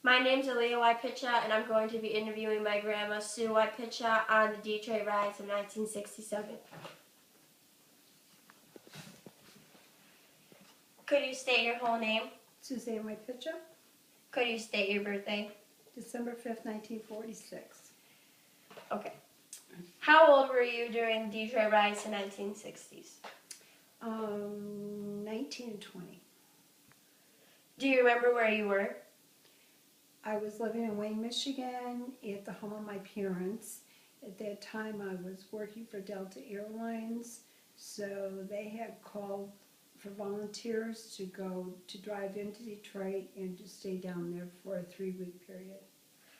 My name's Aaliyah Wypitcha, and I'm going to be interviewing my grandma, Sue Wypitcha, on the Detroit Riots of 1967. Could you state your whole name? Suzanne Wypitcha, Could you state your birthday? December 5th, 1946. Okay. How old were you during the Detroit Riots in the 1960s? 19 and 20. Do you remember where you were? I was living in Wayne, Michigan at the home of my parents. At that time I was working for Delta Airlines, so they had called for volunteers to go to drive into Detroit and to stay down there for a 3-week period.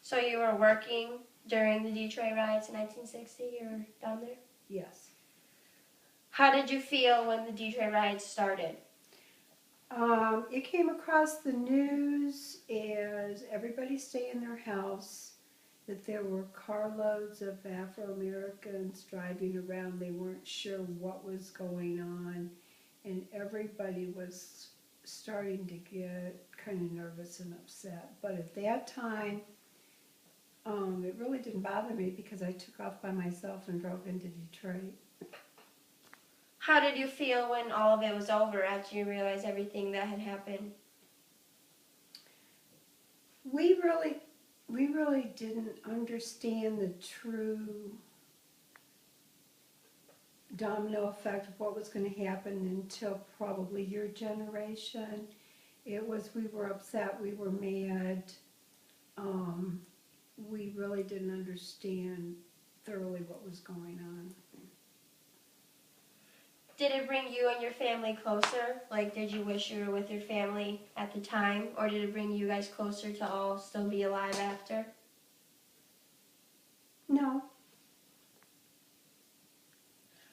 So you were working during the Detroit Riots in 1960? You were down there? Yes. How did you feel when the Detroit Riots started? It came across the news as everybody stay in their house, that there were carloads of Afro-Americans driving around. They weren't sure what was going on, and everybody was starting to get kind of nervous and upset. But at that time, it really didn't bother me because I took off by myself and drove into Detroit. How did you feel when all of it was over after you realized everything that had happened? We really didn't understand the true domino effect of what was going to happen until probably your generation. It was, we were upset, we were mad. We really didn't understand thoroughly what was going on. Did it bring you and your family closer? Like, did you wish you were with your family at the time? Or did it bring you guys closer to all still be alive after? No.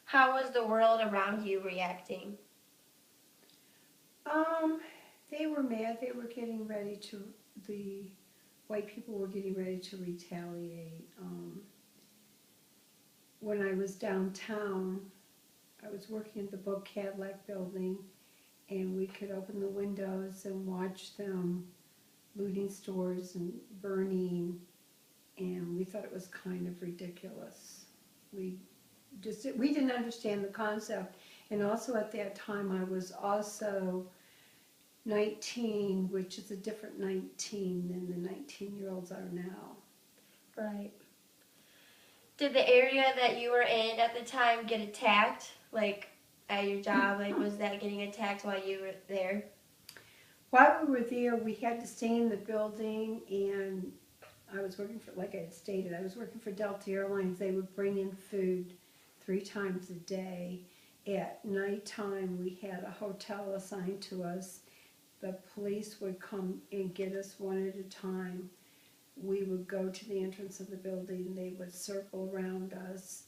How was the world around you reacting? They were mad. They were getting ready to, the white people were getting ready to retaliate. When I was downtown, I was working at the Book Cadillac building, and we could open the windows and watch them looting stores and burning, and we thought it was kind of ridiculous. We didn't understand the concept, and also at that time I was also 19, which is a different 19 than the 19-year-olds are now. Right. Did the area that you were in at the time get attacked? Like, at your job, like, was that getting attacked while you were there? While we were there, we had to stay in the building, and I was working for, like I had stated, I was working for Delta Airlines. They would bring in food 3 times a day. At nighttime, we had a hotel assigned to us. The police would come and get us one at a time. We would go to the entrance of the building. They would circle around us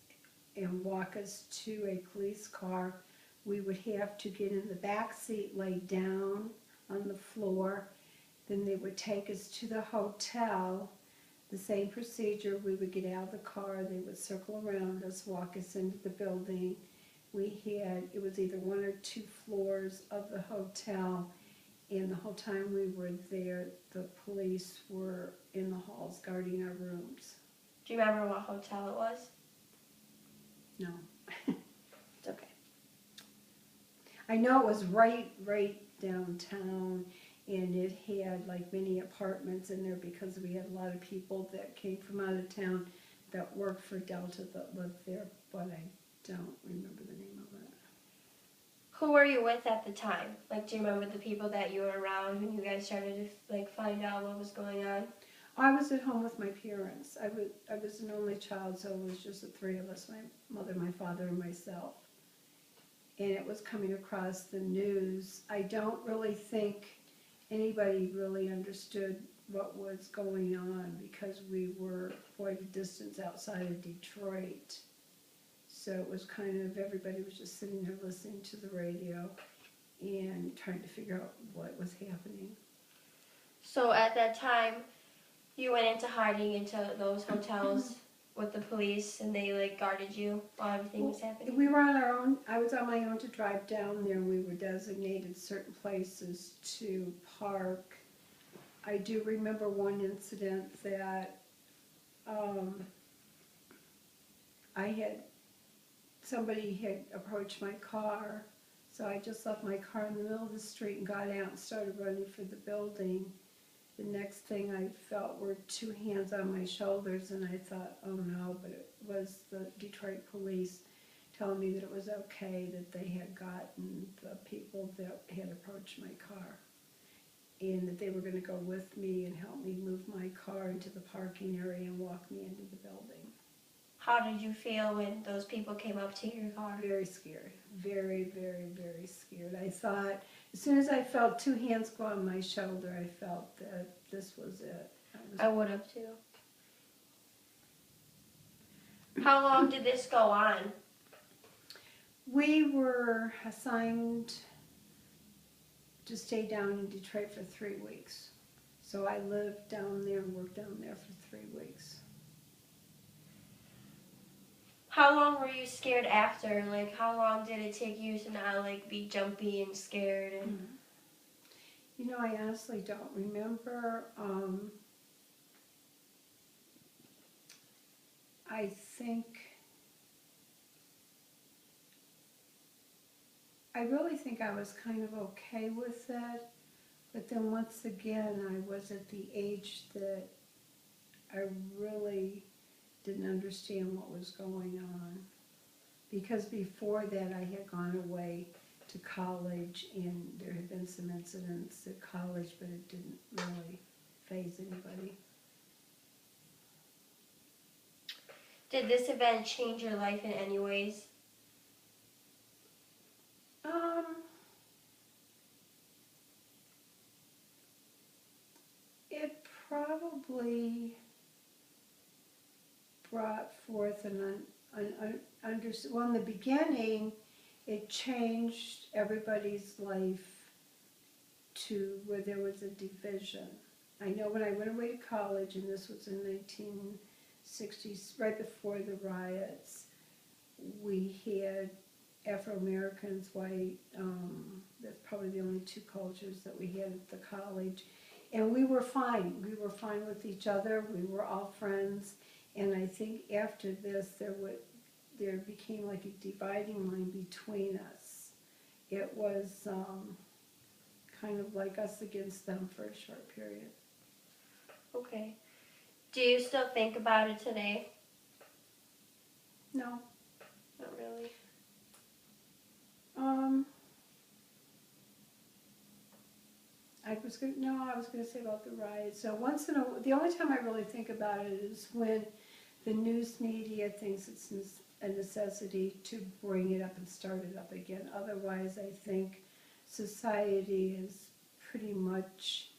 and walk us to a police car. We would have to get in the back seat, lay down on the floor. Then they would take us to the hotel. The same procedure. We would get out of the car. They would circle around us, walk us into the building. It was either 1 or 2 floors of the hotel, and the whole time we were there, the police were in the halls guarding our rooms. Do you remember what hotel it was? No. It's okay. I know it was right downtown, and it had like many apartments in there because we had a lot of people that came from out of town that worked for Delta that lived there, but I don't remember the name of it. Who were you with at the time? Like, do you remember the people that you were around when you guys started to, like, find out what was going on? I was at home with my parents. I was an only child, so it was just the 3 of us, my mother, my father, and myself. And it was coming across the news. I don't really think anybody really understood what was going on because we were quite a distance outside of Detroit. So it was kind of, everybody was just sitting there listening to the radio and trying to figure out what was happening. So at that time, you went into hiding into those hotels with the police, and they, like, guarded you while everything was happening? We were on our own. I was on my own to drive down there. We were designated certain places to park. I do remember one incident that I had, somebody had approached my car, so I just left my car in the middle of the street and got out and started running for the building. The next thing I felt were two hands on my shoulders, and I thought, oh no, but it was the Detroit police telling me that it was okay, that they had gotten the people that had approached my car, and that they were going to go with me and help me move my car into the parking area and walk me into the building. How did you feel when those people came up to your car? Very scared. Very, very, very scared. I thought, as soon as I felt two hands go on my shoulder, I felt that this was it. I would have too. How long did this go on? We were assigned to stay down in Detroit for 3 weeks. So I lived down there and worked down there for 3 weeks. How long were you scared after? Like, how long did it take you to not, like, be jumpy and scared? And You know, I honestly don't remember. I really think I was kind of okay with it, but then once again, I was at the age that I really didn't understand what was going on. Because before that, I had gone away to college, and there had been some incidents at college, but it didn't really faze anybody. Did this event change your life in any ways? It probably brought forth well, in the beginning, it changed everybody's life to where there was a division. I know when I went away to college, and this was in 1960s, right before the riots, we had Afro-Americans, white, that's probably the only two cultures that we had at the college. And we were fine. We were fine with each other. We were all friends. And I think after this, there became like a dividing line between us. It was kind of like us against them for a short period. Okay. Do you still think about it today? No. Not really. I was going to say about the riot. So the only time I really think about it is when the news media thinks it's a necessity to bring it up and start it up again. Otherwise, I think society is pretty much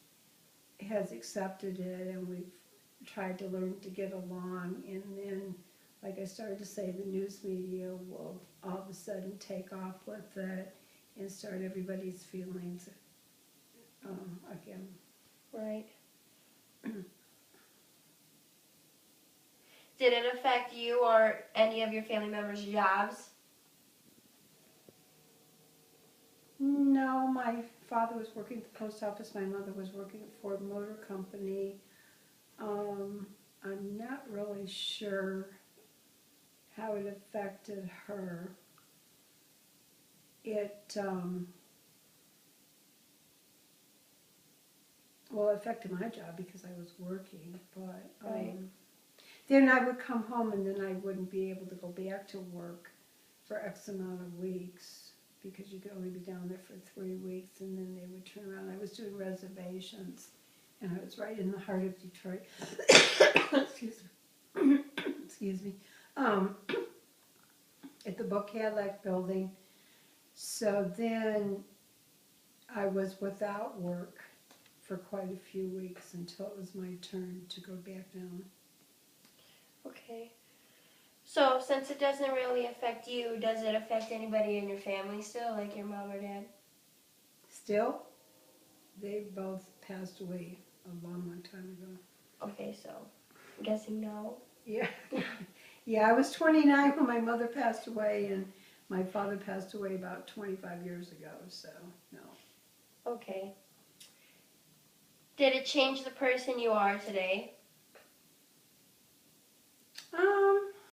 has accepted it, and we've tried to learn to get along. And then, like I started to say, the news media will all of a sudden take off with it and start everybody's feelings again. Right. Did it affect you or any of your family members' jobs? No, my father was working at the post office. My mother was working at Ford Motor Company. I'm not really sure how it affected her. Well, it affected my job because I was working, but Right. then I would come home and then I wouldn't be able to go back to work for X amount of weeks because you could only be down there for 3 weeks, and then they would turn around. I was doing reservations, and I was right in the heart of Detroit. Excuse me. Excuse me. At the Book Cadillac building. So then I was without work for quite a few weeks until it was my turn to go back down. Okay. So, since it doesn't really affect you, does it affect anybody in your family still, like your mom or dad? Still, they both passed away a long, long time ago. Okay, so I'm guessing no. Yeah. Yeah, I was 29 when my mother passed away, and my father passed away about 25 years ago, so no. Okay. Did it change the person you are today?